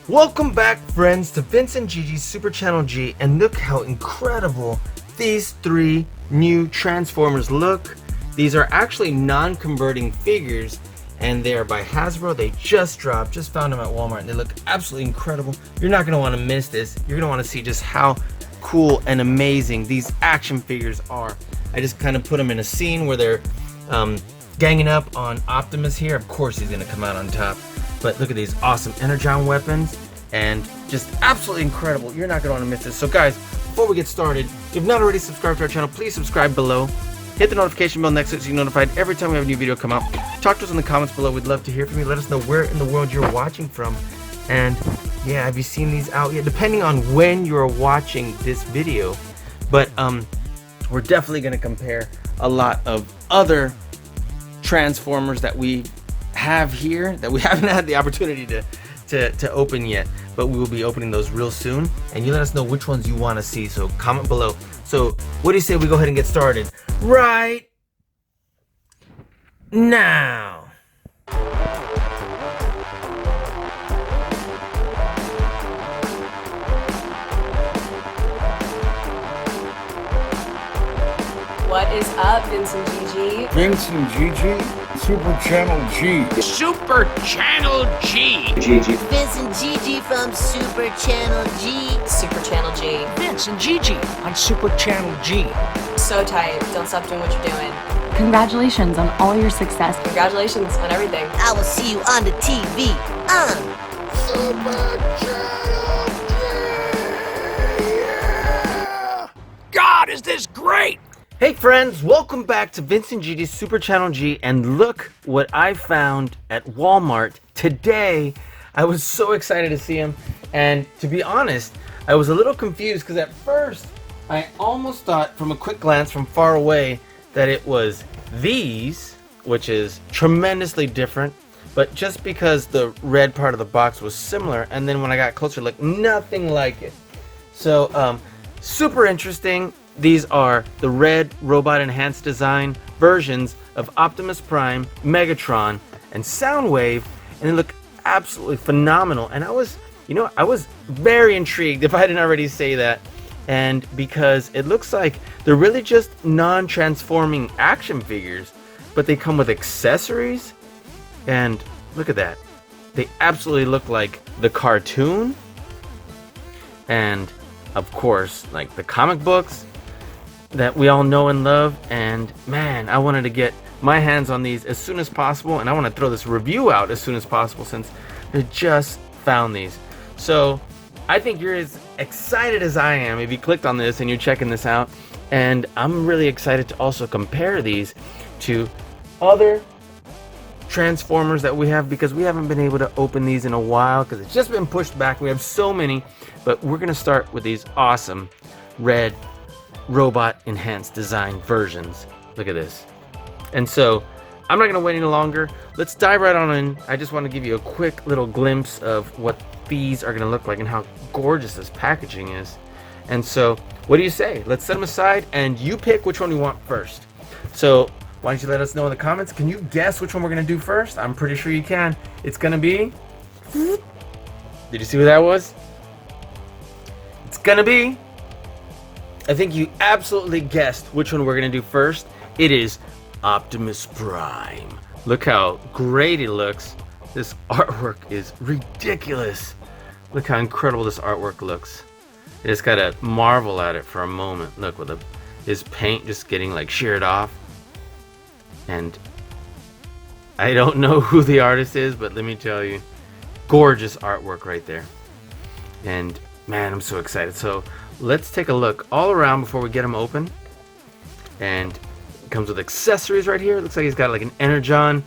Welcome back, friends, to Vince and Gigi's Super Channel G, and look how incredible these three new Transformers look. These are actually non-converting figures, and they are by Hasbro. They just dropped, just found them at Walmart, and they look absolutely incredible. You're not going to want to miss this. You're going to want to see just how cool and amazing these action figures are. I just kind of put them in a scene where they're ganging up on Optimus here. Of course he's going to come out on top. But look at these awesome Energon weapons, and just absolutely incredible. You're not going to want to miss this. So guys, before we get started, if you've not already subscribed to our channel, please subscribe below. Hit the notification bell next to it so you're notified every time we have a new video come out. Talk to us in the comments below. We'd love to hear from you. Let us know where in the world you're watching from. And yeah, have you seen these out yet? Depending on when you're watching this video. But we're definitely going to compare a lot of other Transformers that we have here that we haven't had the opportunity to open yet, but we will be opening those real soon, and you let us know which ones you want to see, so comment below. So what do you say we go ahead and get started right now? What is up, Vince and Gigi? Vince and Gigi, Super Channel G. Super Channel G. Gigi. Vince and Gigi from Super Channel G. Super Channel G. Vince and Gigi on Super Channel G. So tight. Don't stop doing what you're doing. Congratulations on all your success. Congratulations on everything. I will see you on the TV. Super Channel G. Yeah. God, is this great! Hey friends, welcome back to Vince and Gigi's Super Channel G, and look what I found at Walmart today. I was so excited to see them, and to be honest, I was a little confused because at first I almost thought from a quick glance from far away that it was these, which is tremendously different, but just because the red part of the box was similar, and then when I got closer, looked nothing like it. So super interesting. These are the red robot enhanced design versions of Optimus Prime, Megatron, and Soundwave, and they look absolutely phenomenal. And I was very intrigued, if I didn't already say that, and because it looks like they're really just non-transforming action figures, but they come with accessories, and look at that. They absolutely look like the cartoon, and of course, like the comic books that we all know and love. And man, I wanted to get my hands on these as soon as possible, and I want to throw this review out as soon as possible since I just found these. So I think you're as excited as I am if you clicked on this and you're checking this out, and I'm really excited to also compare these to other Transformers that we have, because we haven't been able to open these in a while because it's just been pushed back. We have so many, but we're gonna start with these awesome red robot enhanced design versions. Look at this. And so I'm not going to wait any longer. Let's dive right on in. I just want to give you a quick little glimpse of what these are going to look like and how gorgeous this packaging is. And so what do you say? Let's set them aside and you pick which one you want first. So why don't you let us know in the comments? Can you guess which one we're going to do first? I'm pretty sure you can. It's going to be... Did you see what that was? It's going to be... I think you absolutely guessed which one we're going to do first. It is Optimus Prime. Look how great he looks. This artwork is ridiculous. Look how incredible this artwork looks. I just gotta marvel at it for a moment. Look, with his paint just getting like sheared off. And I don't know who the artist is, but let me tell you, gorgeous artwork right there. And man, I'm so excited. So let's take a look all around before we get them open. And it comes with accessories right here. It looks like he's got like an Energon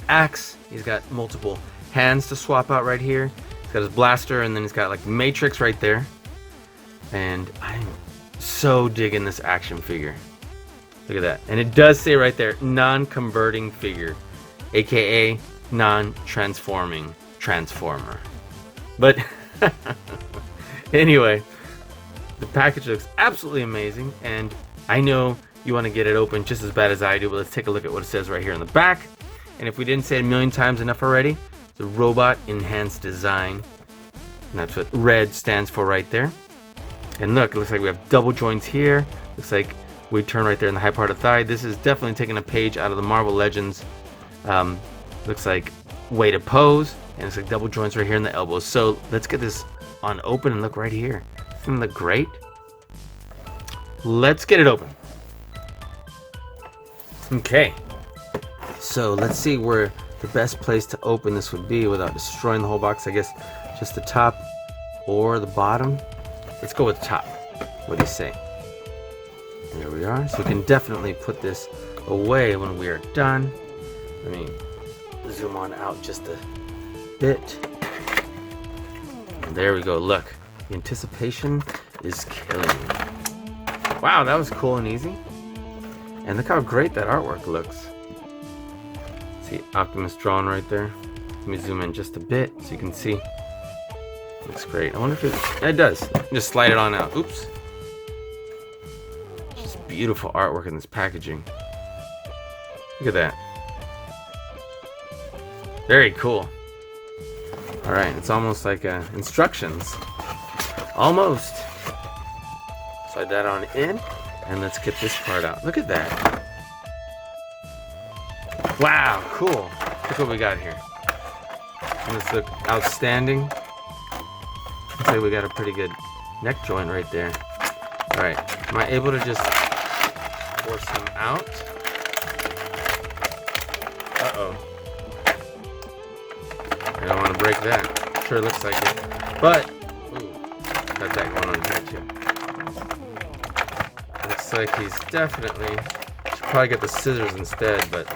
axe. He's got multiple hands to swap out right here. He's got his blaster, and then he's got like Matrix right there. And I'm so digging this action figure. Look at that. And it does say right there, non-converting figure, aka non-transforming transformer. But anyway, the package looks absolutely amazing, and I know you want to get it open just as bad as I do, but let's take a look at what it says right here in the back. And if we didn't say it a million times enough already, the robot enhanced design. And that's what R.E.D stands for right there. And look, it looks like we have double joints here. Looks like we turn right there in the high part of the thigh. This is definitely taking a page out of the Marvel Legends. Looks like way to pose. And it's like double joints right here in the elbows. So let's get this on open and look right here. Doesn't it look great? Let's get it open. Okay. So let's see where the best place to open this would be without destroying the whole box. I guess just the top or the bottom. Let's go with the top. What do you say? There we are. So we can definitely put this away when we are done. Let me zoom on out just a bit. And there we go. Look, the anticipation is killing me. Wow, that was cool and easy. And look how great that artwork looks. See Optimus drawn right there. Let me zoom in just a bit so you can see. Looks great. I wonder if it does. Just slide it on out. Oops. Just beautiful artwork in this packaging. Look at that. Very cool. All right, it's almost like instructions. Almost. Slide that on in, and let's get this part out. Look at that. Wow, cool. Look what we got here. Doesn't this look outstanding? Looks like we got a pretty good neck joint right there. All right, am I able to just force him out? Uh-oh. I don't want to break that. Sure looks like it. But, ooh, got that going on here too. Looks like he's definitely, should probably get the scissors instead, but.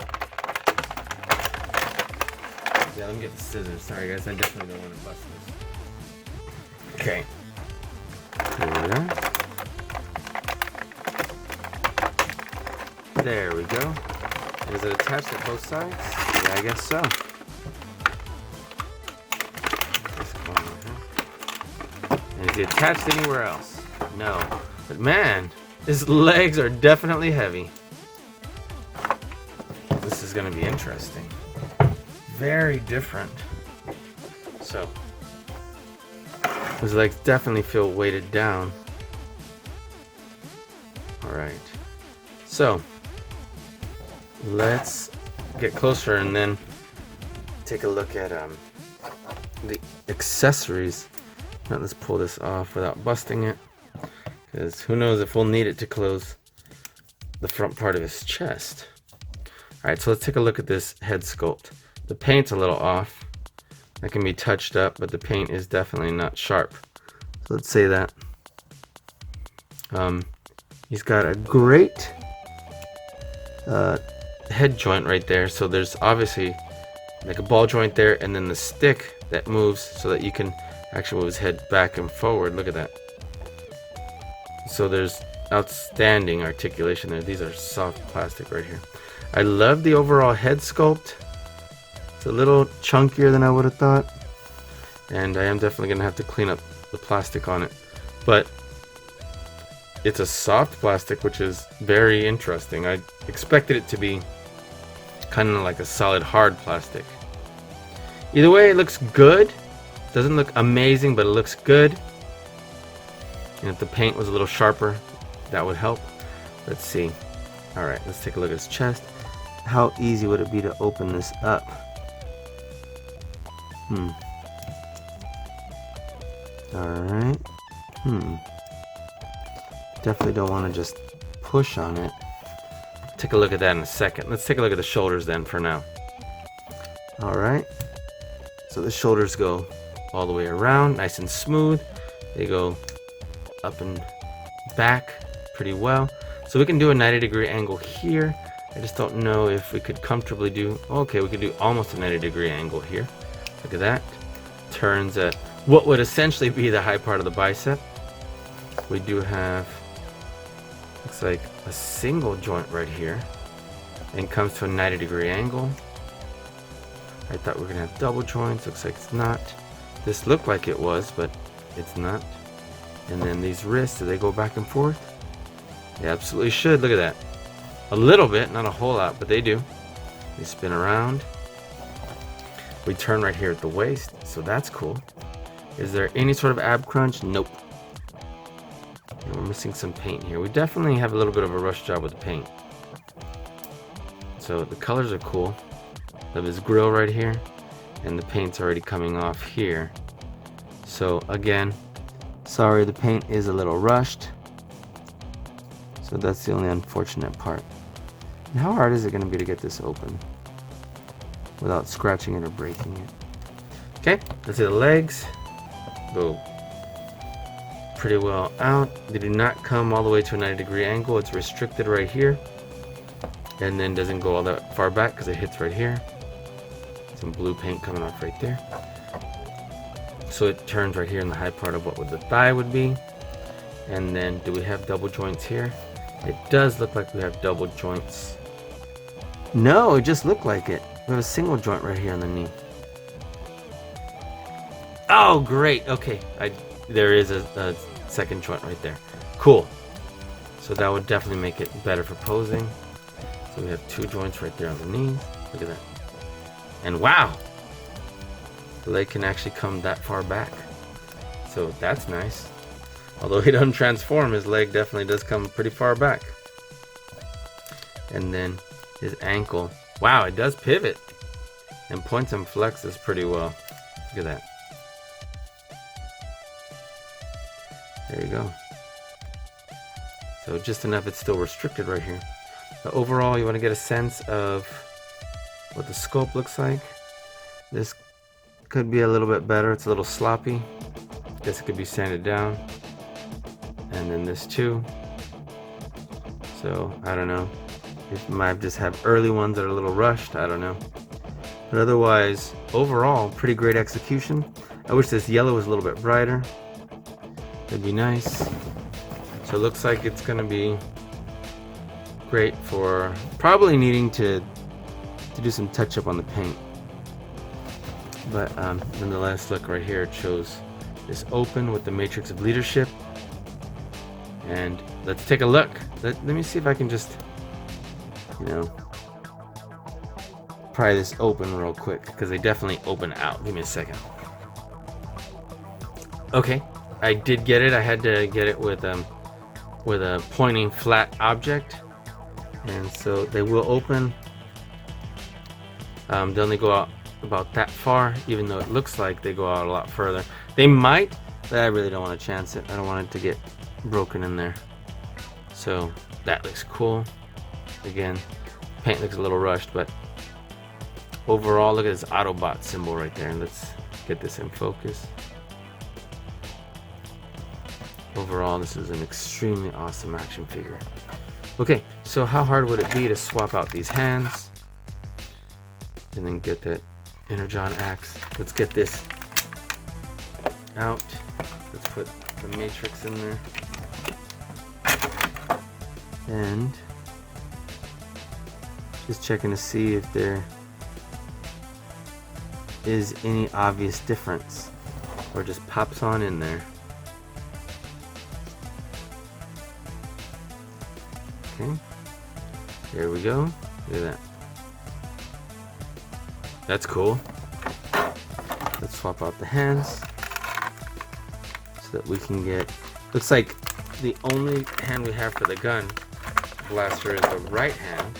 Yeah, let me get the scissors. Sorry guys, I definitely don't want to bust this. Okay. Here we are. There we go. Is it attached at both sides? Yeah, I guess so. And is he attached anywhere else? No. But man, his legs are definitely heavy. This is going to be interesting. Very different. So, his legs definitely feel weighted down. Alright. So, let's get closer and then take a look at the accessories. Now let's pull this off without busting it, because who knows if we'll need it to close the front part of his chest. Alright, so let's take a look at this head sculpt. The paint's a little off. That can be touched up, but the paint is definitely not sharp. So let's say that. He's got a great head joint right there. So there's obviously like a ball joint there, and then the stick that moves so that you can actually move his head back and forward. Look at that. So there's outstanding articulation there. These are soft plastic right here. I love the overall head sculpt. It's a little chunkier than I would have thought, and I am definitely gonna have to clean up the plastic on it, but it's a soft plastic, which is very interesting. I expected it to be kind of like a solid hard plastic. Either way, it looks good. Doesn't look amazing, but it looks good. And if the paint was a little sharper, that would help. Let's see. All right, let's take a look at his chest. How easy would it be to open this up? Alright. Definitely don't want to just push on it. Take a look at that in a second. Let's take a look at the shoulders then for now. Alright. So the shoulders go all the way around, nice and smooth. They go up and back pretty well. So we can do a 90-degree angle here. I just don't know if we could comfortably do... Okay, we could do almost a 90-degree angle here. Look at that. Turns at what would essentially be the high part of the bicep. We do have, looks like a single joint right here, and comes to a 90-degree angle. I thought we were gonna have double joints. Looks like it's not. This looked like it was, but it's not. And then these wrists, do they go back and forth? They absolutely should. Look at that. A little bit, not a whole lot, but they do. They spin around. return right here at the waist, so that's cool. Is there any sort of ab crunch? Nope. And we're missing some paint here. We definitely have a little bit of a rush job with the paint. So the colors are cool. Of his grill right here, and the paint's already coming off here. So again, sorry, the paint is a little rushed. So that's the only unfortunate part. And how hard is it going to be to get this open without scratching it or breaking it? Okay, let's see the legs. Go pretty well out. They do not come all the way to a 90-degree angle. It's restricted right here, and then doesn't go all that far back because it hits right here. Some blue paint coming off right there. So it turns right here in the high part of what the thigh would be. And then do we have double joints here? It does look like we have double joints. No, it just looked like it. We have a single joint right here on the knee. Oh, great. Okay, there is a second joint right there. Cool. So that would definitely make it better for posing. So we have 2 joints right there on the knee. Look at that. And wow, the leg can actually come that far back. So that's nice. Although he doesn't transform, his leg definitely does come pretty far back. And then his ankle. Wow, it does pivot and points and flexes pretty well. Look at that. There you go. So just enough it's still restricted right here. But overall, you want to get a sense of what the sculpt looks like. This could be a little bit better. It's a little sloppy. Guess it could be sanded down. And then this too. So I don't know. It might just have early ones that are a little rushed. I don't know. But otherwise, overall, pretty great execution. I wish this yellow was a little bit brighter. That'd be nice. So it looks like it's gonna be great for probably needing to do some touch up on the paint. But nonetheless, look right here, it shows this open with the matrix of leadership. And let's take a look. Let me see if I can just, pry this open real quick, because they definitely open out. Give me a second. Okay, I did get it. I had to get it with a pointing flat object, and so they will open. They only go out about that far, even though it looks like they go out a lot further. They might, but I really don't want to chance it. I don't want it to get broken in there. So that looks cool. Again, paint looks a little rushed, but overall, look at this Autobot symbol right there. Let's get this in focus. Overall, this is an extremely awesome action figure. Okay, so how hard would it be to swap out these hands and then get that Energon axe? Let's get this out. Let's put the matrix in there. And just checking to see if there is any obvious difference, or just pops on in there. Okay, there we go. Look at that. That's cool. Let's swap out the hands so that we can get, looks like the only hand we have for the gun blaster is the right hand.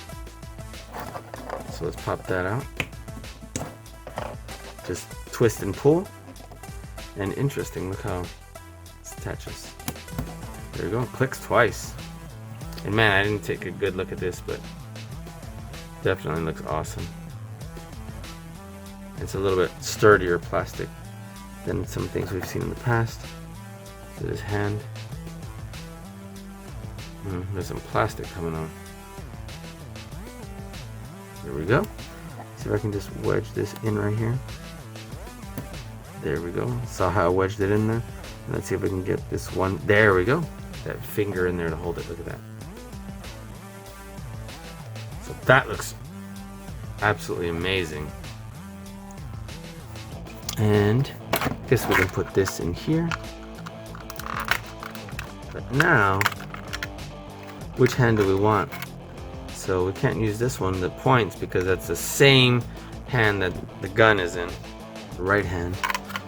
So let's pop that out. Just twist and pull. And interesting, look how it attaches. There we go, clicks twice. And man, I didn't take a good look at this, but definitely looks awesome. It's a little bit sturdier plastic than some things we've seen in the past. So this hand, there's some plastic coming on. There we go. See if I can just wedge this in right here. There we go. Saw how I wedged it in there. Let's see if I can get this one. There we go. That finger in there to hold it. Look at that. So that looks absolutely amazing. And I guess we can put this in here. But now, which hand do we want? So we can't use this one that points, because that's the same hand that the gun is in, the right hand.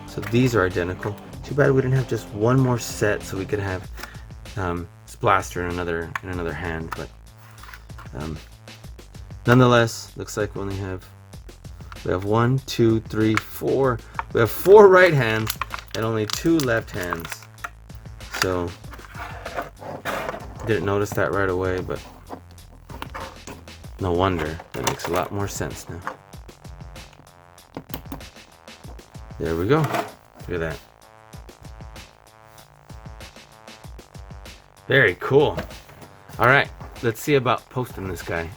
So these are identical. Too bad we didn't have just one more set so we could have this blaster in another hand. But nonetheless, looks like we have 1, 2, 3, 4. We have 4 right hands and only 2 left hands. So didn't notice that right away, but no wonder. That makes a lot more sense now. There we go. Look at that. Very cool. All right, let's see about posing this guy.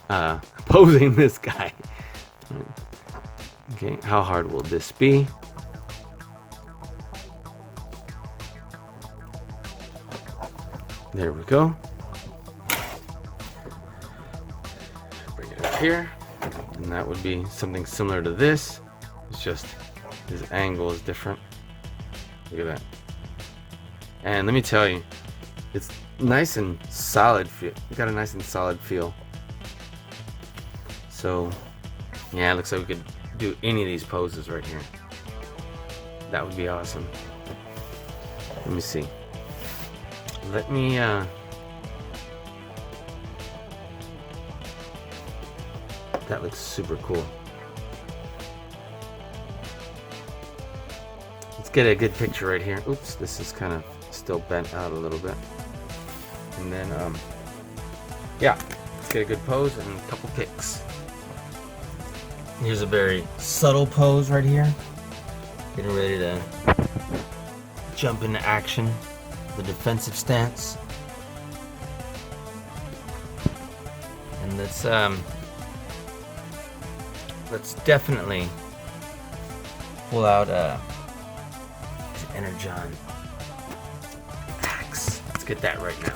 Okay, how hard will this be? There we go. Bring it up here, and that would be something similar to this. It's just his angle is different. Look at that. And let me tell you, it's nice and solid feel. It got a nice and solid feel. So yeah, it looks like we could do any of these poses right here. That would be awesome. Let me see. Let me that looks super cool. Let's get a good picture right here. Oops, this is kind of still bent out a little bit. And then yeah, let's get a good pose and a couple kicks. Here's a very subtle pose right here. Getting ready to jump into action. The defensive stance. And let's definitely pull out Energon axe. Let's get that right now.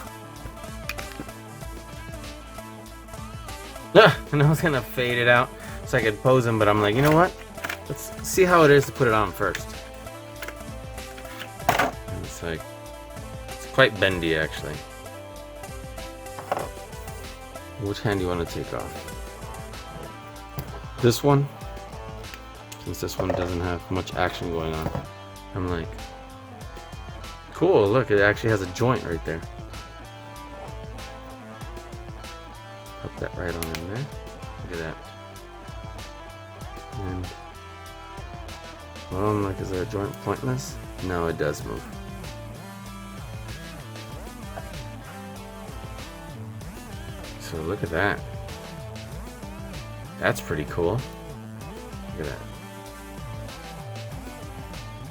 And I was gonna fade it out so I could pose him, but I'm like, you know what? Let's see how it is to put it on first. And it's like, it's quite bendy actually. Which hand do you want to take off? This one? Since this one doesn't have much action going on. I'm like, cool, look, it actually has a joint right there. Put that right on in there. Look at that. And, well, I'm like, is there a joint pointless? No, it does move. So look at that. That's pretty cool. Look at that.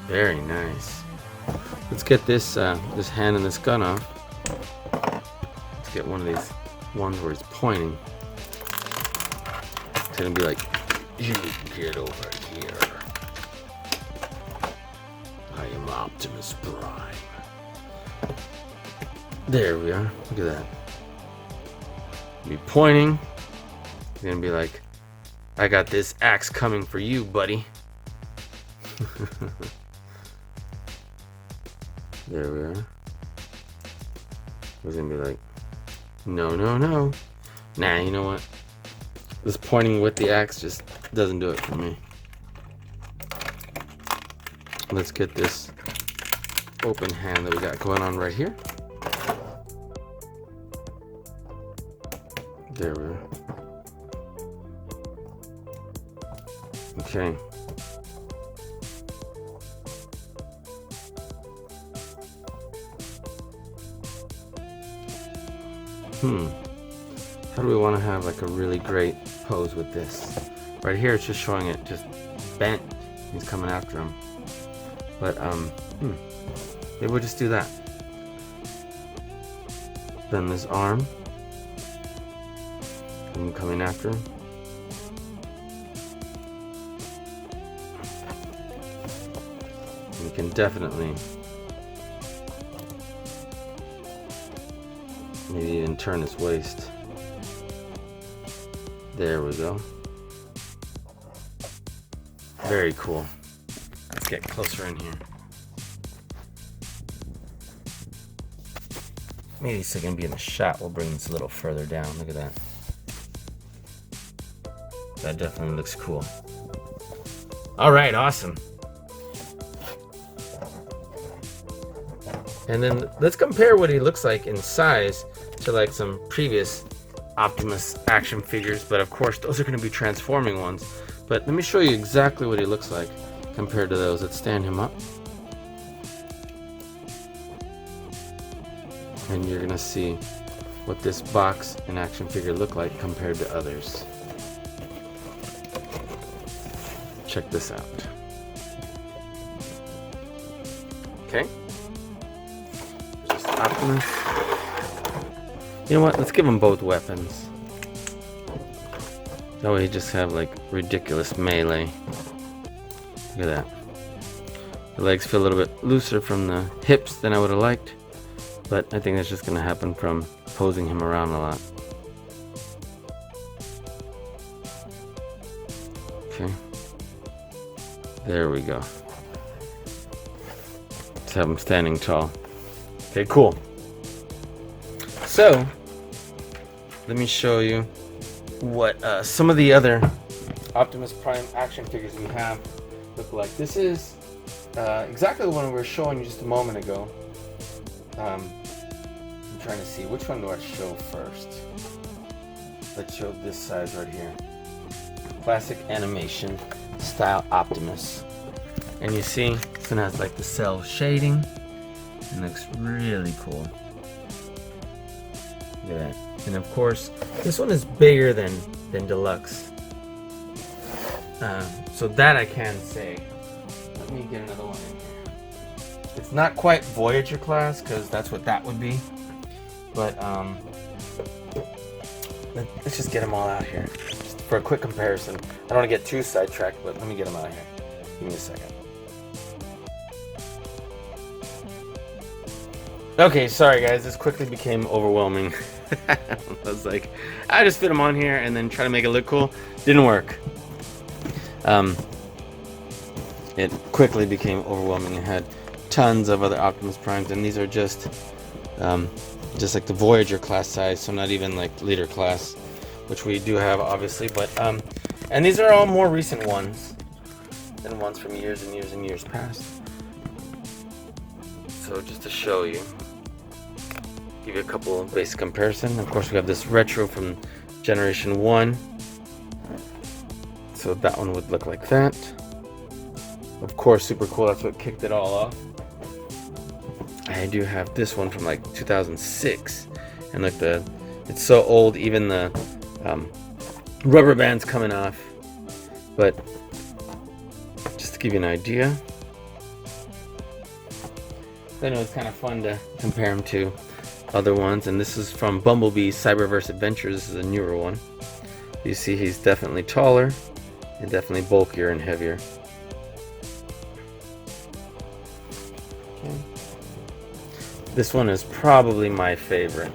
Very nice. Let's get this this hand and this gun off. Let's get one of these ones where he's pointing. It's gonna be like, you get over here. I am Optimus Prime. There we are. Look at that. Be pointing. He's gonna be like, I got this axe coming for you, buddy. There we are. He's gonna be like, no, no, no. Nah, you know what? This pointing with the axe just doesn't do it for me. Let's get this open hand that we got going on right here. There we are. Okay. How do we want to have like a really great pose with this? Right here it's just showing it just bent. He's coming after him. But maybe we'll just do that. Bend this arm. I'm coming after him. We can definitely maybe even turn his waist. There we go. Very cool. Let's get closer in here. Maybe so it can be in the shot. We'll bring this a little further down. Look at that. That definitely looks cool. All right, awesome. And then let's compare what he looks like in size to like some previous Optimus action figures, but of course those are going to be transforming ones. But let me show you exactly what he looks like compared to those. Let's stand him up. And you're going to see what this box and action figure look like compared to others. Check this out. Okay. Just Optimus. You know what? Let's give them both weapons. That way you just have like ridiculous melee. Look at that. The legs feel a little bit looser from the hips than I would have liked, but I think that's just going to happen from posing him around a lot. Okay. There we go. Let's have him standing tall. Okay, cool. So, let me show you what some of the other Optimus Prime action figures we have look like. This is exactly the one we were showing you just a moment ago. I'm trying to see, which one do I show first? Let's show this size right here. Classic animation style Optimus. And you see, this one has like the cell shading. It looks really cool. Look at that. And of course, this one is bigger than Deluxe. So that I can say. Let me get another one in here. It's not quite Voyager class, because that's what that would be. But let's just get them all out here. Just for a quick comparison. I don't want to get too sidetracked, but let me get them out here. Give me a second. Okay, sorry guys, this quickly became overwhelming. I was like, I just fit them on here and then try to make it look cool. Didn't work. It quickly became overwhelming. It had tons of other Optimus Primes, and these are just like the Voyager class size, so not even like leader class, which we do have obviously, but and these are all more recent ones than ones from years and years and years past. So just to show you, give you a couple of basic comparison. Of course, we have this retro from Generation 1. So that one would look like that. Of course, super cool. That's what kicked it all off. I do have this one from like 2006, and look, it's so old, even the rubber band's coming off. But just to give you an idea, I know it's kind of fun to compare them to other ones, and this is from Bumblebee's Cyberverse Adventures. This is a newer one. You see he's definitely taller and definitely bulkier and heavier. Okay. This one is probably my favorite.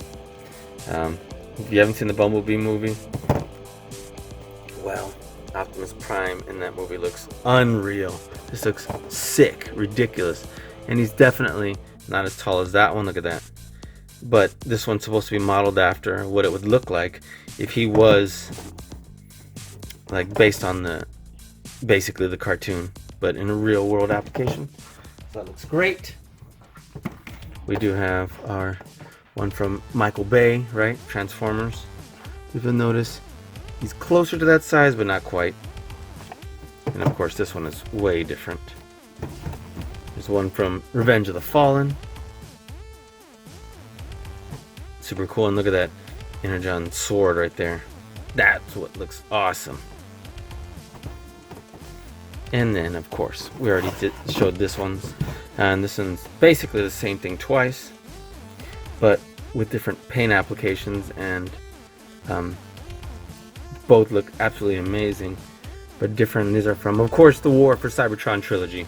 If you haven't seen the Bumblebee movie, well, Optimus Prime in that movie looks unreal. This looks sick, ridiculous. And he's definitely not as tall as that one. Look at that. But this one's supposed to be modeled after what it would look like if he was like based on basically the cartoon, but in a real world application. So that looks great. We do have our one from Michael Bay, right? Transformers. If you'll notice, he's closer to that size, but not quite. And of course, this one is way different. There's one from Revenge of the Fallen. Super cool, and look at that Energon sword right there. That's what looks awesome. And then, of course, we already showed this one. And this one's basically the same thing twice, but with different paint applications, and both look absolutely amazing, but different. These are from, of course, the War for Cybertron trilogy.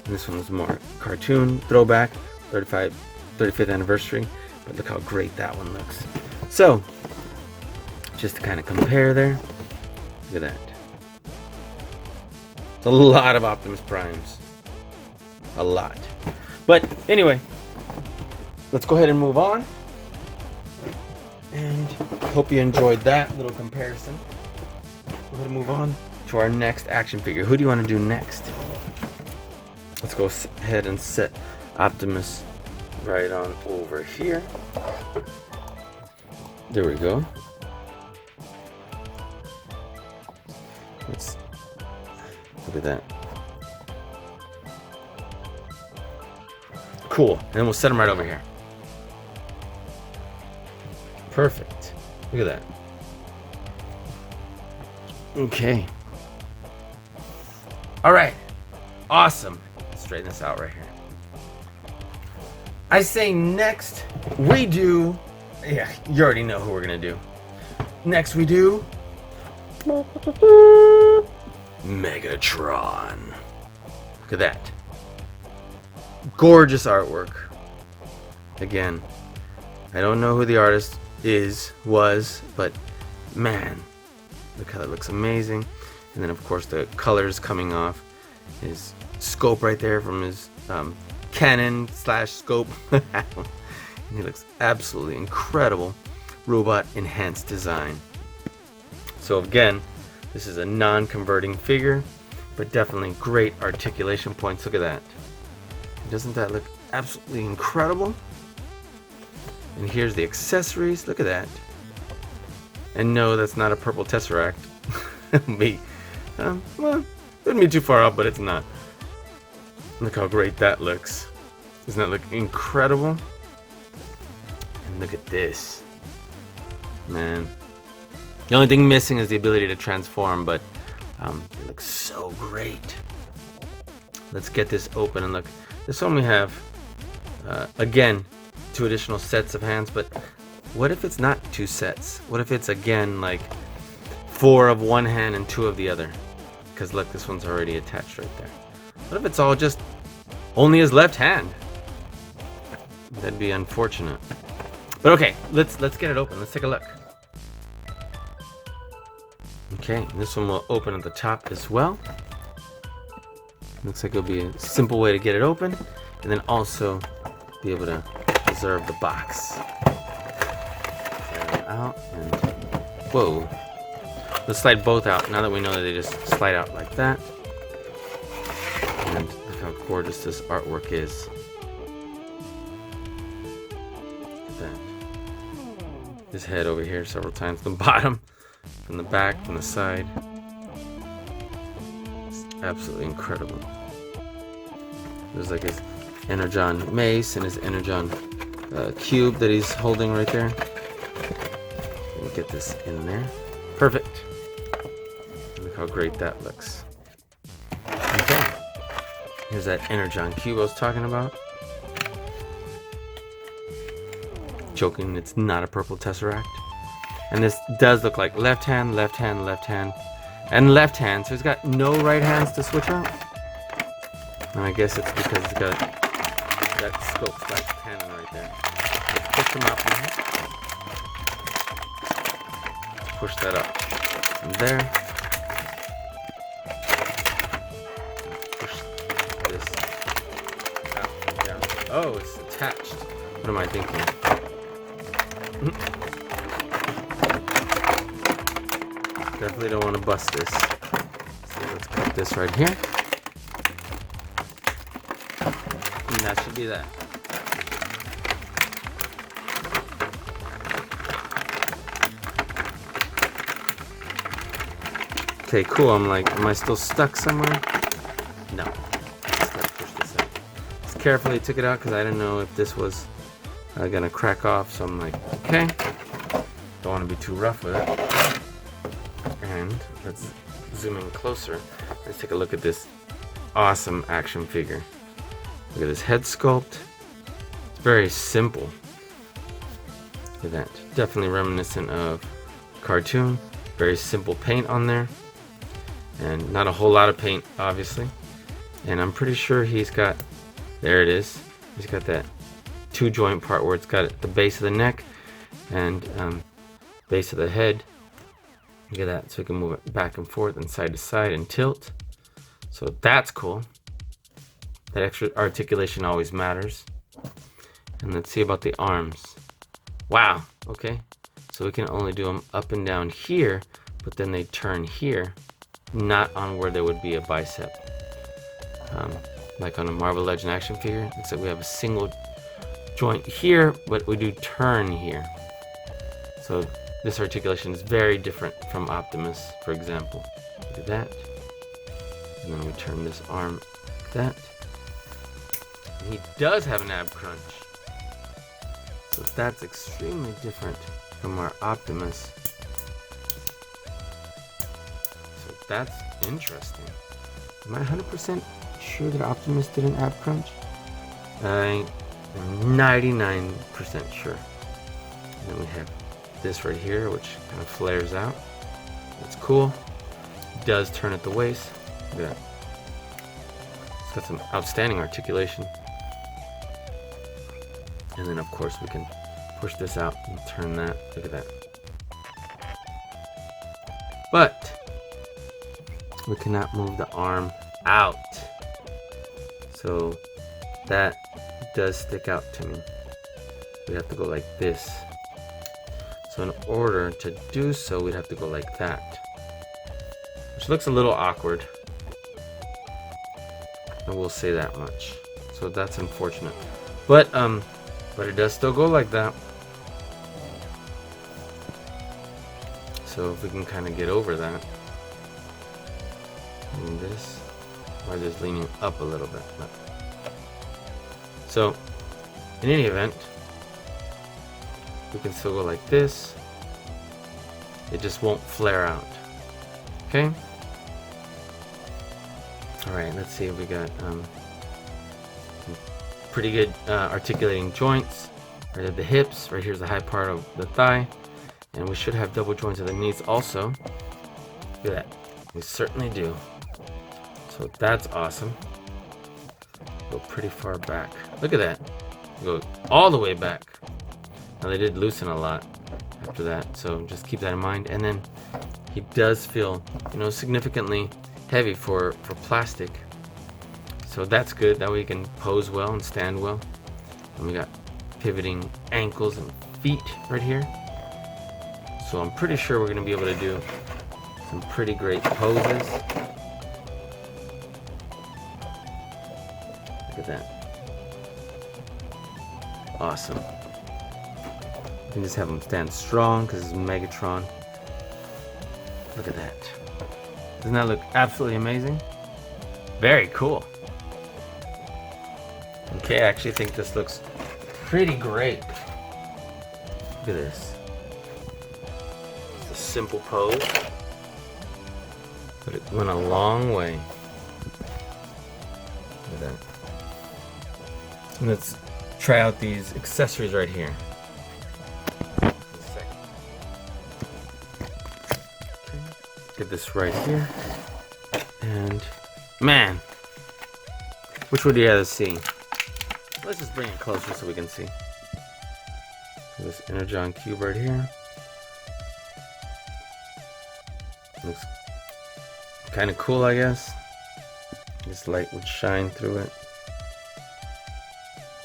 And this one's more cartoon throwback, 35th anniversary, but look how great that one looks. So, just to kind of compare there, look at that. It's a lot of Optimus Primes. A lot. But anyway, let's go ahead and move on. And hope you enjoyed that little comparison. We're going to move on to our next action figure. Who do you want to do next? Let's go ahead and set Optimus right on over here. There we go. Let's look at that. Cool. And then we'll set him right over here. Perfect. Look at that. Okay. All right. Awesome. Let's straighten this out right here. I say next we do. Yeah, you already know who we're gonna do. Next we do Megatron. Look at that. Gorgeous artwork. Again, I don't know who the artist was, but man, look how that looks amazing. And then of course the colors coming off his scope right there from his cannon / scope. And he looks absolutely incredible. Robot enhanced design. So again, this is a non-converting figure, but definitely great articulation points. Look at that. Doesn't that look absolutely incredible? And here's the accessories. Look at that. And no, that's not a purple Tesseract. Well, it wouldn't be too far off, but it's not. Look how great that looks. Doesn't that look incredible? And look at this. Man. The only thing missing is the ability to transform, but it looks so great. Let's get this open and look. This one we have, again, 2 additional sets of hands, but what if it's not 2 sets? What if it's, again, like 4 of one hand and 2 of the other? Because look, this one's already attached right there. What if it's all just only his left hand? That'd be unfortunate. But okay, let's get it open. Let's take a look. Okay, this one will open at the top as well. Looks like it'll be a simple way to get it open, and then also be able to preserve the box. Slide them out and whoa. Let's slide both out now that we know that they just slide out like that. And look how gorgeous this artwork is. Look at that. His head over here several times. The bottom, from the back, from the side. It's absolutely incredible. There's like his Energon mace and his Energon cube that he's holding right there. Let me get this in there. Perfect. Look how great that looks. Okay. Here's that Energon cube I was talking about. Joking, it's not a purple Tesseract. And this does look like left hand, left hand, left hand, and left hand. So he's got no right hands to switch out. And I guess it's because he's got that scope / cannon right there. Push them out from here. Push that up from there. Push this out, down. Oh, it's attached. What am I thinking? Definitely don't want to bust this. So let's cut this right here. And that should be that. Okay, cool. I'm like, am I still stuck somewhere? No. Let's push this out. Just carefully took it out because I didn't know if this was gonna crack off. So I'm like, okay. Don't want to be too rough with it. And let's zoom in closer. Let's take a look at this awesome action figure. Look at this head sculpt. It's very simple. Look at that. Definitely reminiscent of cartoon. Very simple paint on there. And not a whole lot of paint, obviously. And I'm pretty sure he's got, there it is. He's got that 2-joint part where it's got at the base of the neck and base of the head. Look at that, so we can move it back and forth and side to side and tilt. So that's cool. That extra articulation always matters. And let's see about the arms. Wow, okay. So we can only do them up and down here, but then they turn here. not on where there would be a bicep. Like on a Marvel Legend action figure, except we have a single joint here, but we do turn here. So this articulation is very different from Optimus, for example. Look at that. And then we turn this arm like that. And he does have an ab crunch. So that's extremely different from our Optimus. So that's interesting. Am I 100% sure that Optimus did an ab crunch? I'm 99% sure. And then we have this right here, which kind of flares out. That's cool. It does turn at the waist. Look at that. It's got some outstanding articulation. And then of course we can push this out and turn that. Look at that. But we cannot move the arm out. So that does stick out to me. We have to go like this. So in order to do so, we'd have to go like that. Which looks a little awkward. I will say that much. So that's unfortunate. But it does still go like that. So if we can kind of get over that. And this, or just leaning up a little bit. But. So, in any event, we can still go like this. It just won't flare out. Okay? Alright, let's see if we got some pretty good articulating joints. Right at the hips, right here's the high part of the thigh. And we should have double joints at the knees also. Look at that. We certainly do. So that's awesome. Go pretty far back. Look at that. Go all the way back. Now they did loosen a lot after that, so just keep that in mind. And then he does feel, significantly heavy for plastic. So that's good. That way he can pose well and stand well. And we got pivoting ankles and feet right here. So I'm pretty sure we're going to be able to do some pretty great poses. Look at that. Awesome. You can just have him stand strong because it's Megatron. Look at that. Doesn't that look absolutely amazing? Very cool. Okay, I actually think this looks pretty great. Look at this. It's a simple pose, but it went a long way. Look at that. And let's try out these accessories right here. Get this right here. And man, which would you rather see? Let's just bring it closer so we can see. This Energon cube right here. Looks kind of cool, I guess. This light would shine through it.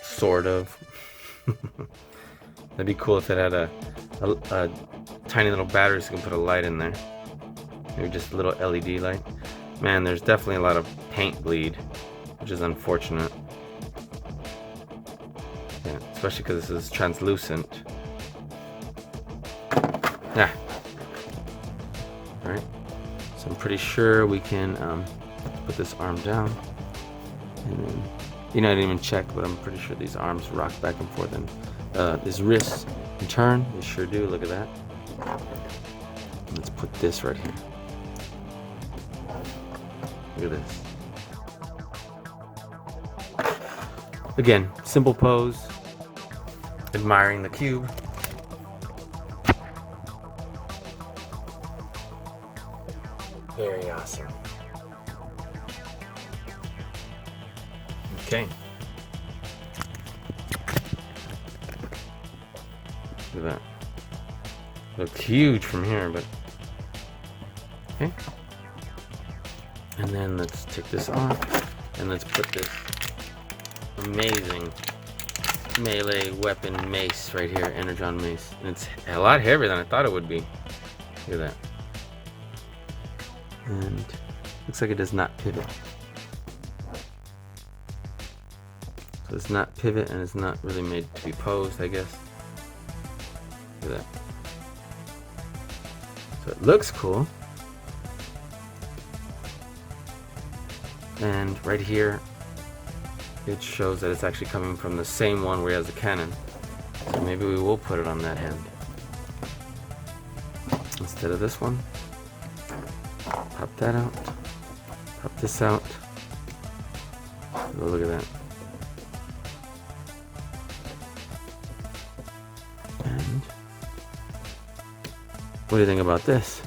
Sort of. That'd be cool if it had a tiny little battery so you can put a light in there. Maybe just a little LED light. Man, there's definitely a lot of paint bleed, which is unfortunate. Yeah, especially because this is translucent. Yeah. Alright. So I'm pretty sure we can put this arm down. And then, I didn't even check, but I'm pretty sure these arms rock back and forth. And these wrists can turn. They sure do. Look at that. Let's put this right here. Look at this. Again, simple pose. Admiring the cube. Very awesome. Okay. Look at that. Looks huge from here, but okay. And then let's take this off, and let's put this amazing melee weapon mace right here, Energon mace. And it's a lot heavier than I thought it would be. Look at that. And looks like it does not pivot. So it's not pivot and it's not really made to be posed, I guess. Look at that. So it looks cool. And right here, it shows that it's actually coming from the same one where he has the cannon. So maybe we will put it on that hand instead of this one. Pop that out. Pop this out. Oh, look at that. And what do you think about this?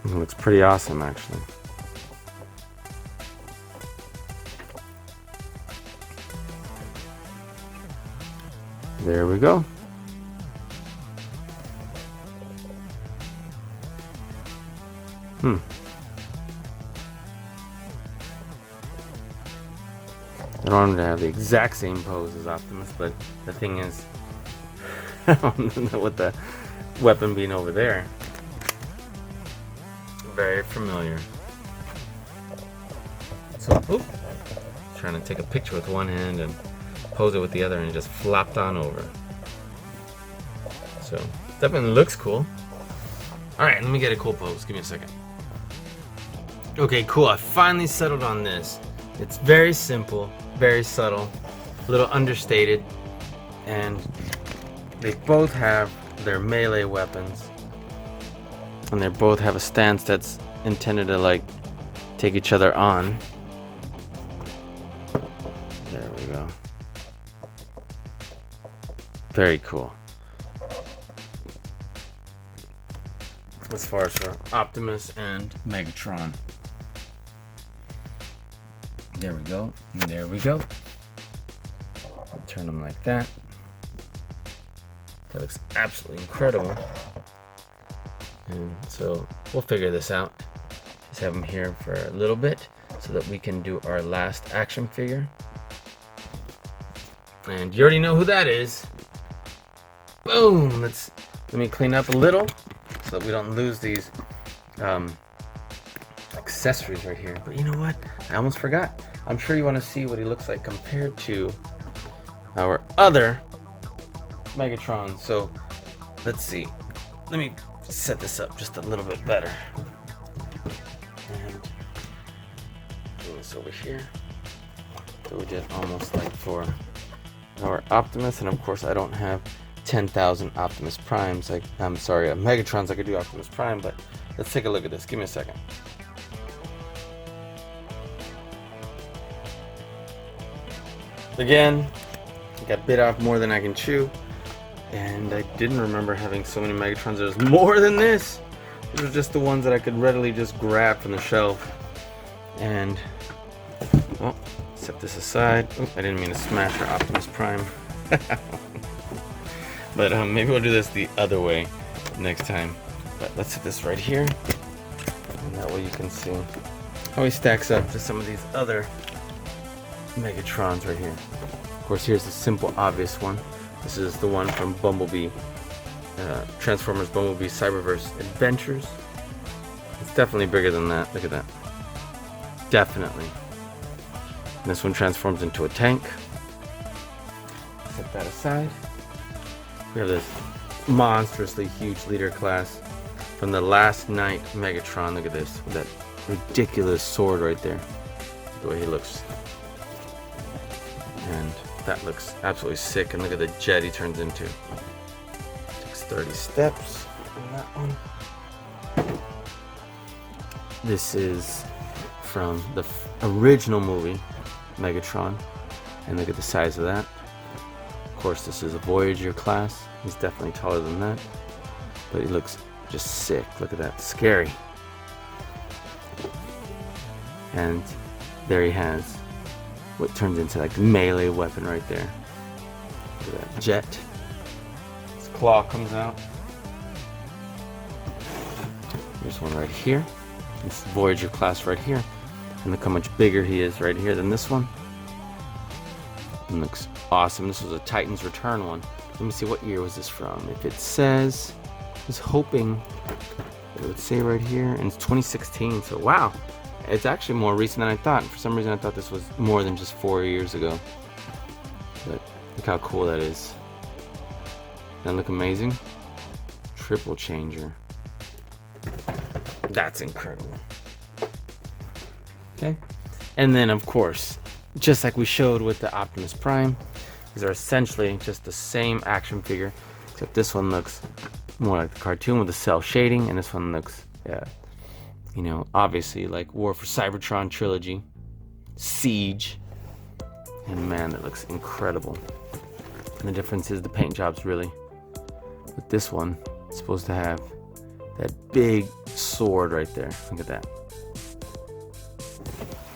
It looks pretty awesome, actually. There we go. I don't want him to have the exact same pose as Optimus, but the thing is, I don't know what the weapon being over there. Very familiar. So, oop, trying to take a picture with one hand and pose it with the other, and it just flopped on over. So, definitely looks cool. Alright, let me get a cool pose. Give me a second. Okay, cool. I finally settled on this. It's very simple, very subtle, a little understated, and they both have their melee weapons. And they both have a stance that's intended to, like, take each other on. There we go. Very cool. As far as for Optimus and Megatron. There we go. And there we go. I'll turn them like that. That looks absolutely incredible. And so we'll figure this out. Just have them here for a little bit so that we can do our last action figure. And you already know who that is. Boom! Let me clean up a little so that we don't lose these accessories right here. But you know what? I almost forgot. I'm sure you want to see what he looks like compared to our other Megatron. So let's see. Let me set this up just a little bit better. And do this over here. So we did almost like for our Optimus, and of course I don't have 10,000 Optimus Primes. I'm sorry, Megatrons. I could do Optimus Prime, but let's take a look at this. Give me a second. Again, I got bit off more than I can chew, and I didn't remember having so many Megatrons. There's more than this. These are just the ones that I could readily just grab from the shelf. And, well, set this aside. Oh, I didn't mean to smash our Optimus Prime. But maybe we'll do this the other way next time. But let's set this right here, and that way you can see how he stacks up to some of these other Megatrons right here. Of course, here's the simple, obvious one. This is the one from Bumblebee, Transformers Bumblebee Cyberverse Adventures. It's definitely bigger than that. Look at that. Definitely. And this one transforms into a tank. Set that aside. We have this monstrously huge leader class from the Last Night Megatron. Look at this, with that ridiculous sword right there. The way he looks. And that looks absolutely sick. And look at the jet he turns into. Takes 30 steps on that one. This is from the original movie, Megatron. And look at the size of that. Of course, this is a Voyager class. He's definitely taller than that. But he looks just sick. Look at that. Scary. And there he has what turns into like a melee weapon right there. Look at that jet. His claw comes out. Here's one right here. This Voyager class right here. And look how much bigger he is right here than this one. And looks awesome. This was a Titan's Return one. Let me see, what year was this from? If it says, I was hoping it would say right here, and it's 2016. So wow, it's actually more recent than I thought. For some reason I thought this was more than just 4 years ago. But look how cool that is. Doesn't that look amazing? Triple changer. That's incredible. Okay, and then of course, just like we showed with the Optimus Prime, these are essentially just the same action figure, except this one looks more like the cartoon with the cell shading, and this one looks, you know, obviously like War for Cybertron trilogy, Siege, and man, that looks incredible. And the difference is the paint jobs really. But this one is supposed to have that big sword right there. Look at that.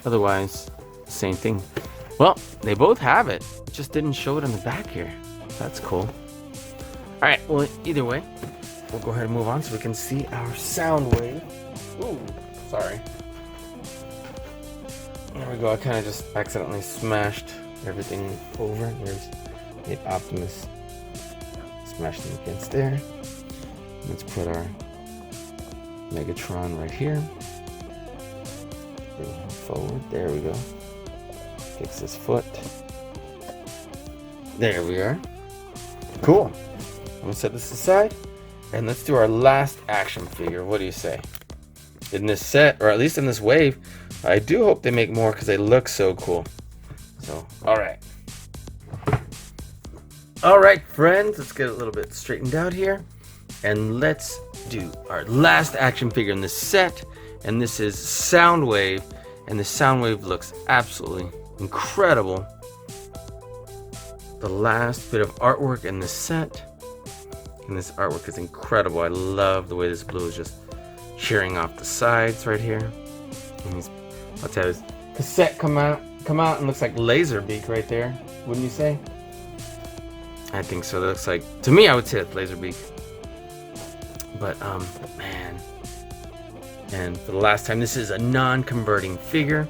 Otherwise, same thing. Well, they both have it. Just didn't show it on the back here. That's cool. All right, well, either way, we'll go ahead and move on so we can see our Soundwave. Ooh, sorry. There we go. I kind of just accidentally smashed everything over. There's the Optimus. Smash them against there. Let's put our Megatron right here. Bring him forward. There we go. Fix his foot. There we are. Cool. I'm gonna set this aside and let's do our last action figure. What do you say? In this set, or at least in this wave, I do hope they make more because they look so cool. So, alright. Alright, friends, let's get a little bit straightened out here. And let's do our last action figure in this set. And this is Soundwave. And the Soundwave looks absolutely incredible. The last bit of artwork in this set. And this artwork is incredible. I love the way this blue is just shearing off the sides right here. And he's, let's have his cassette come out and looks like Laserbeak right there. Wouldn't you say? I think so. That looks like, to me, I would say it's Laserbeak. But man. And for the last time, this is a non-converting figure.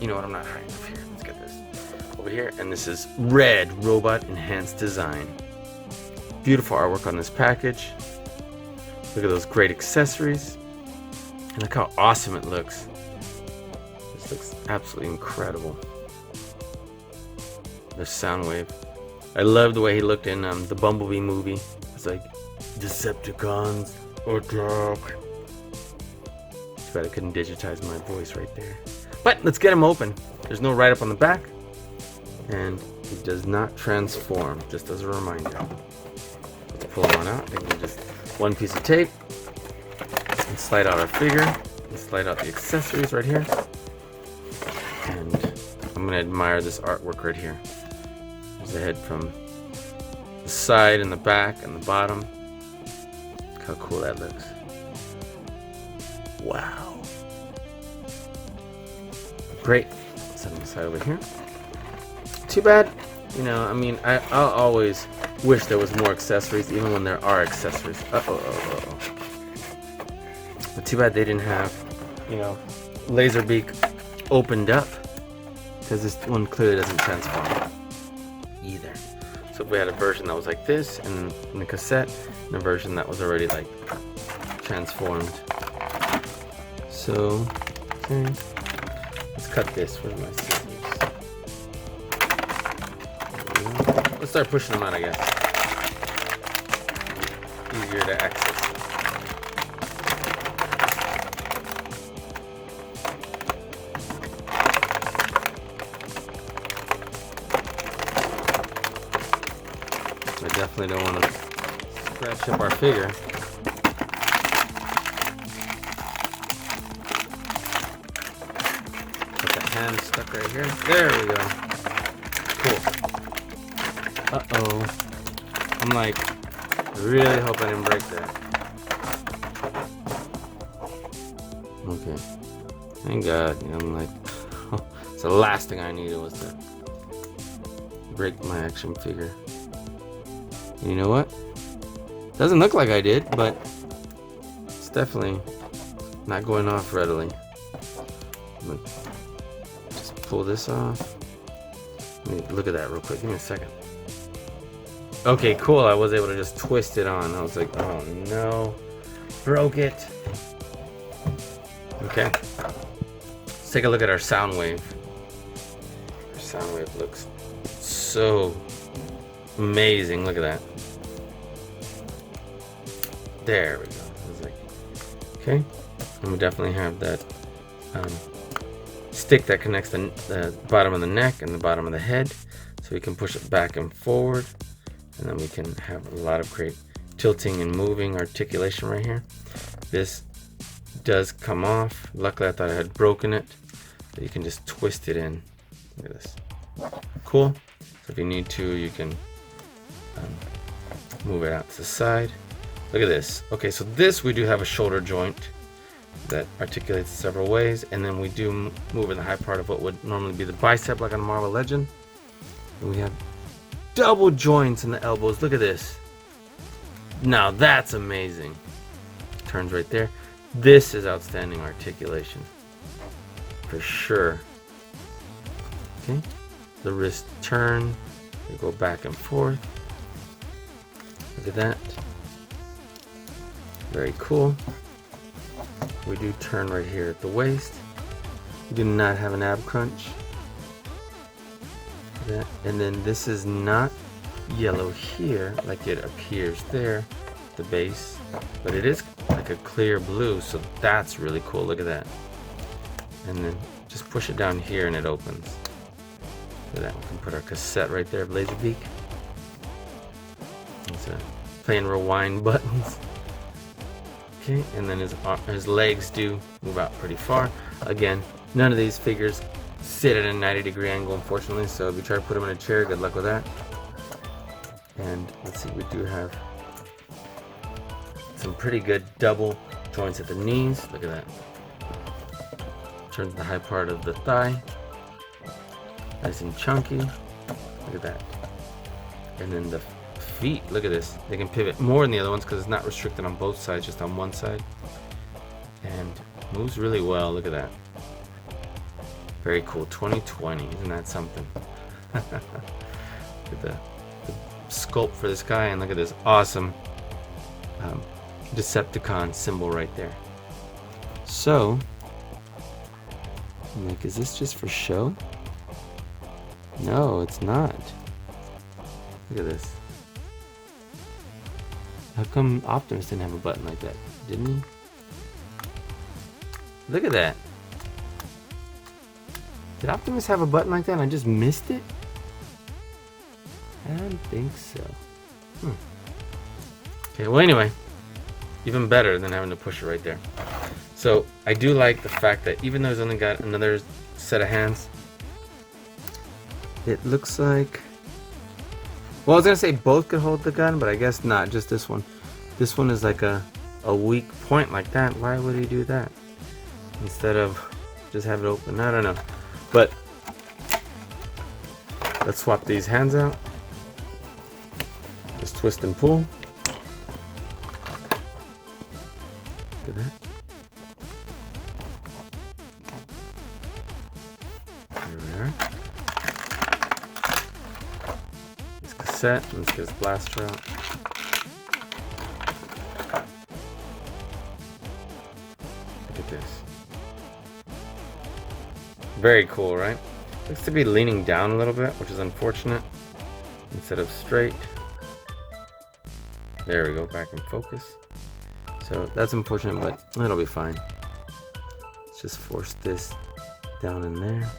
You know what? I'm not high enough here. Let's get this over here. And this is R.E.D. Robot Enhanced Design. Beautiful artwork on this package. Look at those great accessories. And look how awesome it looks. This looks absolutely incredible. There's Soundwave. I love the way he looked in the Bumblebee movie. It's like, Decepticons attack. Too bad I couldn't digitize my voice right there. But let's get him open. There's no write-up on the back. And he does not transform, just as a reminder. Let's pull him on out. I think we just one piece of tape. And slide out our figure. And slide out the accessories right here. And I'm going to admire this artwork right here. There's the head from the side and the back and the bottom. Look how cool that looks. Wow. Great. Set him aside over here. Too bad, you know, I mean, I'll always wish there was more accessories, even when there are accessories. But too bad they didn't have, you know, Laserbeak opened up, because this one clearly doesn't transform either. So if we had a version that was like this, and in the cassette, and a version that was already like transformed. So, okay, let's cut this. Where's my scissors? Let's start pushing them out, I guess. Easier to access. I definitely don't want to scratch up our figure. Got the hand stuck right here. There we go. Cool. Uh-oh. I'm like, I really hope I didn't break that. Okay. Thank God. You know, I'm like, it's the last thing I needed was to break my action figure. And you know what? Doesn't look like I did, but it's definitely not going off readily. I'm gonna just pull this off. Let me look at that real quick. Give me a second. Okay, cool. I was able to just twist it on. I was like, oh no. Broke it. Okay. Let's take a look at our Soundwave. Our Soundwave looks so amazing. Look at that. There we go. I was like, okay. And we definitely have that stick that connects the bottom of the neck and the bottom of the head. So we can push it back and forward. And then we can have a lot of great tilting and moving articulation right here. This does come off. Luckily I thought I had broken it. So you can just twist it in. Look at this. Cool. So if you need to, you can move it out to the side. Look at this. Okay, so this we do have a shoulder joint that articulates several ways, and then we do move in the high part of what would normally be the bicep, like on Marvel Legend. And we have double joints in the elbows. Look at this. Now that's amazing. Turns right there. This is outstanding articulation for sure. Okay, the wrist turn. We go back and forth. Look at that. Very cool. We do turn right here at the waist. We do not have an ab crunch. That. And then this is not yellow here like it appears there, the base, but it is like a clear blue, so that's really cool. Look at that. And then just push it down here and it opens. Look at that. We can put our cassette right there of Laserbeak. It's playing rewind buttons. Okay, and then his legs do move out pretty far. Again, none of these figures sit at a 90-degree angle, unfortunately, so if you try to put them in a chair, good luck with that. And let's see, we do have some pretty good double joints at the knees. Look at that. Turns the high part of the thigh. Nice and chunky. Look at that. And then the feet, look at this. They can pivot more than the other ones because it's not restricted on both sides, just on one side. And moves really well. Look at that. Very cool. 2020. Isn't that something? Look at the sculpt for this guy, and look at this awesome Decepticon symbol right there. So, I'm like, is this just for show? No, it's not. Look at this. How come Optimus didn't have a button like that? Didn't he? Look at that. Did Optimus have a button like that and I just missed it? I don't think so. Okay, well anyway, even better than having to push it right there. So I do like the fact that even though he's only got another set of hands, it looks like, well, I was gonna say both could hold the gun, but I guess not, just this one. This one is like a weak point like that. Why would he do that? Instead of just have it open, I don't know. But let's swap these hands out. Just twist and pull. Look at that. There we are. This cassette. Let's get his blaster out. Look at this. Very cool, right? Looks to be leaning down a little bit, which is unfortunate. Instead of straight. There we go, back in focus. So that's unfortunate, but it'll be fine. Let's just force this down in there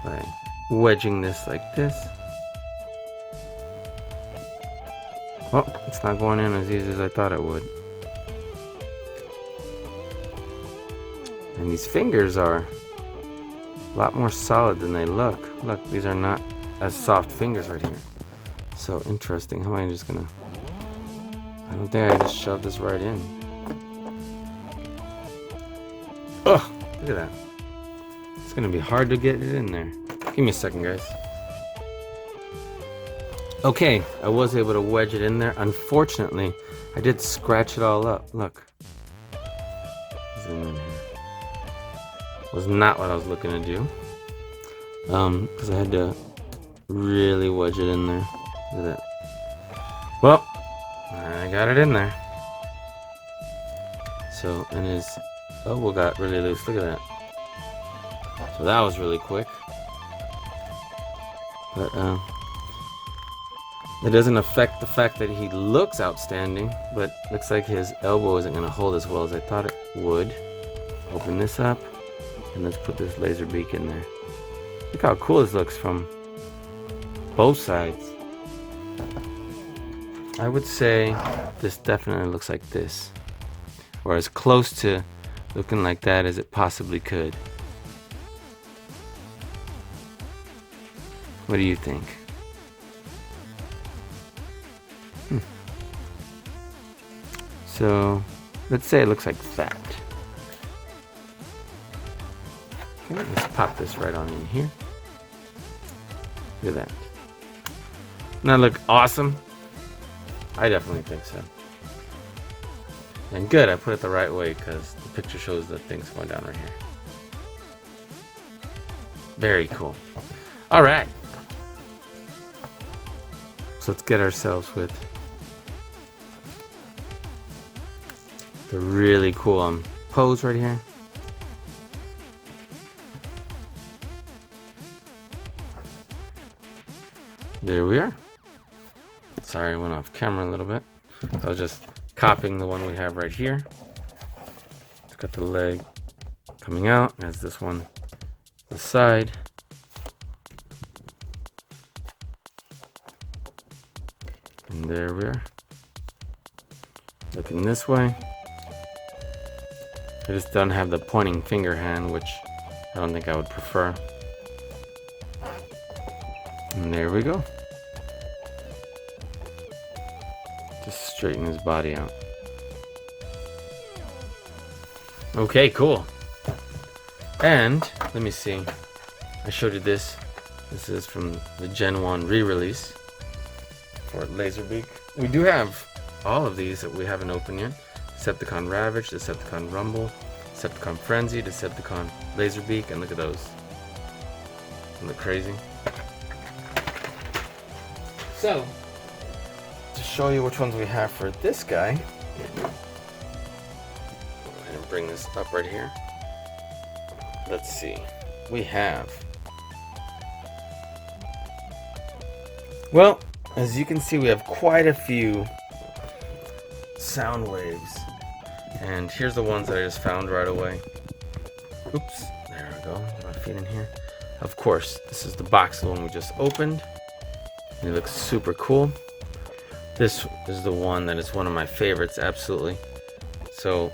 by wedging this like this. Oh, it's not going in as easy as I thought it would. And these fingers are a lot more solid than they look. Look, these are not as soft fingers right here. So interesting. How am I just gonna... I don't think I just shoved this right in. Oh, look at that. It's gonna be hard to get it in there. Give me a second, guys. Okay, I was able to wedge it in there. Unfortunately, I did scratch it all up. Look. Zoom in here. Was not what I was looking to do. because I had to really wedge it in there. Look at that. Well, I got it in there. So, and his elbow got really loose. Look at that. So that was really quick. But it doesn't affect the fact that he looks outstanding, but looks like his elbow isn't going to hold as well as I thought it would. Open this up, and let's put this laser beak in there. Look how cool this looks from both sides. I would say this definitely looks like this, or as close to looking like that as it possibly could. What do you think? So, let's say it looks like that. Okay, let's pop this right on in here. Look at that. Doesn't that look awesome? I definitely think so. And good, I put it the right way because the picture shows the things going down right here. Very cool. All right. So let's get ourselves with the really cool pose right here. There we are. Sorry, I went off camera a little bit. I was just copying the one we have right here. It's got the leg coming out. It has this one the side. And there we are. Looking this way. I just don't have the pointing finger hand, which I don't think I would prefer. And there we go. Just straighten his body out. Okay, cool. And let me see. I showed you this. This is from the Gen 1 re-release for Laserbeak. We do have all of these that we haven't opened yet. Decepticon Ravage, Decepticon Rumble, Decepticon Frenzy, Decepticon Laserbeak, and look at those. Isn't that crazy? So, to show you which ones we have for this guy, go ahead and bring this up right here. Let's see. We have, well, as you can see, we have quite a few Soundwaves. And here's the ones that I just found right away. Oops, there we go. Get my feet in here. Of course, this is the box, the one we just opened. And it looks super cool. This is the one that is one of my favorites, absolutely. So,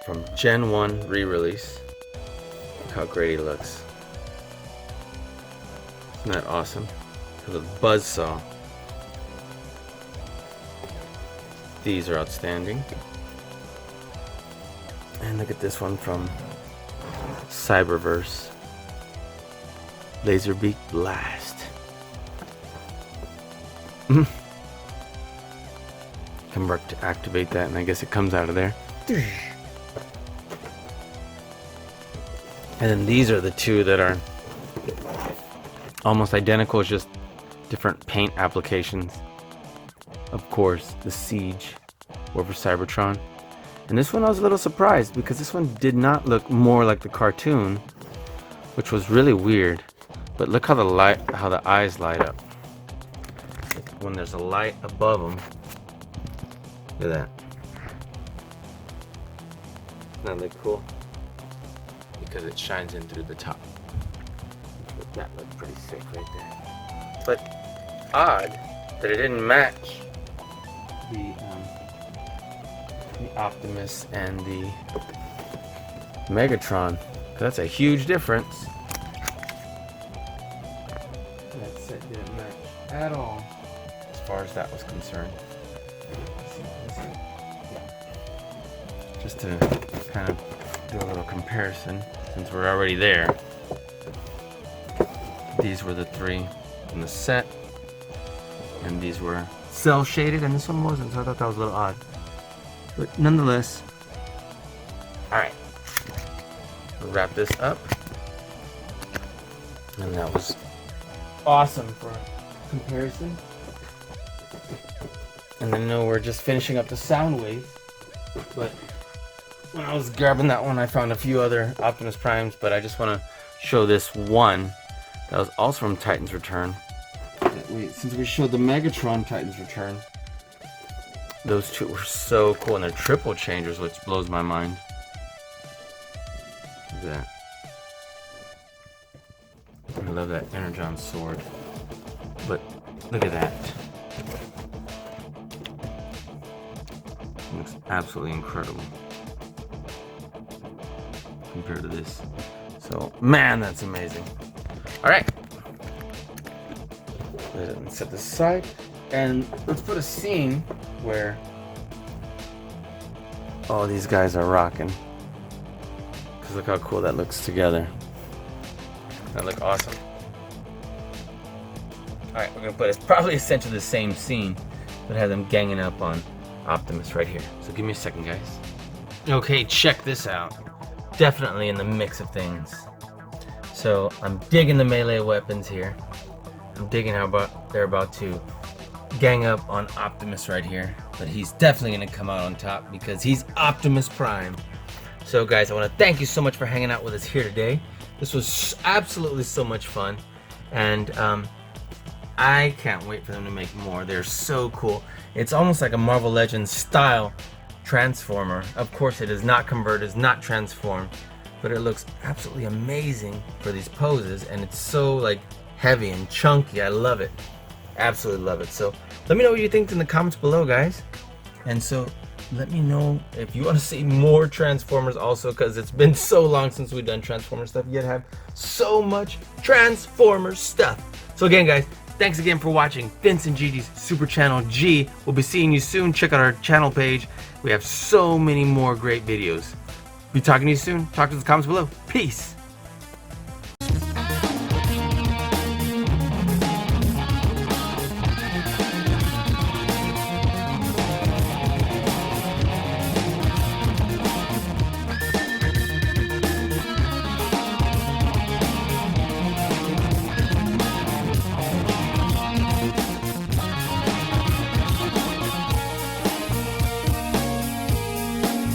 from Gen 1 re-release. Look how great he looks. Isn't that awesome? The buzzsaw. These are outstanding. And look at this one from Cyberverse. Laserbeak Blast. Come back to activate that, and I guess it comes out of there. And then these are the two that are almost identical, it's just different paint applications. Of course, the Siege over Cybertron. And this one I was a little surprised because this one did not look more like the cartoon, which was really weird. But look how the eyes light up when there's a light above them. Look at that. Doesn't that look cool? Because it shines in through the top. That looked pretty sick right there. But odd that it didn't match the Optimus and the Megatron. That's a huge difference. That set didn't match at all as far as that was concerned. Just to kind of do a little comparison, since we're already there. These were the three in the set, and these were cell shaded, and this one wasn't, so I thought that was a little odd. But nonetheless, alright, we'll wrap this up. And that was awesome for comparison. And I know we're just finishing up the Soundwave, but when I was grabbing that one, I found a few other Optimus Primes, but I just want to show this one that was also from Titan's Return. Since we showed the Megatron Titan's Return, those two were so cool, and they're triple changers, which blows my mind. Look at that. I love that Energon sword, but look at that. It looks absolutely incredible compared to this. So, man, that's amazing. All right, let's set this aside, and let's put a scene where all these guys are rocking. Cause look how cool that looks together. That look awesome. All right, we're gonna put it's probably essentially the same scene, but have them ganging up on Optimus right here. So give me a second, guys. Okay, check this out. Definitely in the mix of things. So I'm digging the melee weapons here. I'm digging how they're about to gang up on Optimus right here. But he's definitely gonna come out on top because he's Optimus Prime. So guys, I wanna thank you so much for hanging out with us here today. This was absolutely so much fun. And I can't wait for them to make more. They're so cool. It's almost like a Marvel Legends style Transformer. Of course it is not converted, it's not transformed, but it looks absolutely amazing for these poses, and it's so like heavy and chunky. I love it. Absolutely love it. So let me know what you think in the comments below, guys. And so let me know if you want to see more Transformers also, because it's been so long since we've done Transformer stuff, yet have so much Transformer stuff. So again, guys, thanks again for watching Vince and Gigi's Super Channel G. We'll be seeing you soon. Check out our channel page. We have so many more great videos. Be talking to you soon. Talk to the comments below. Peace.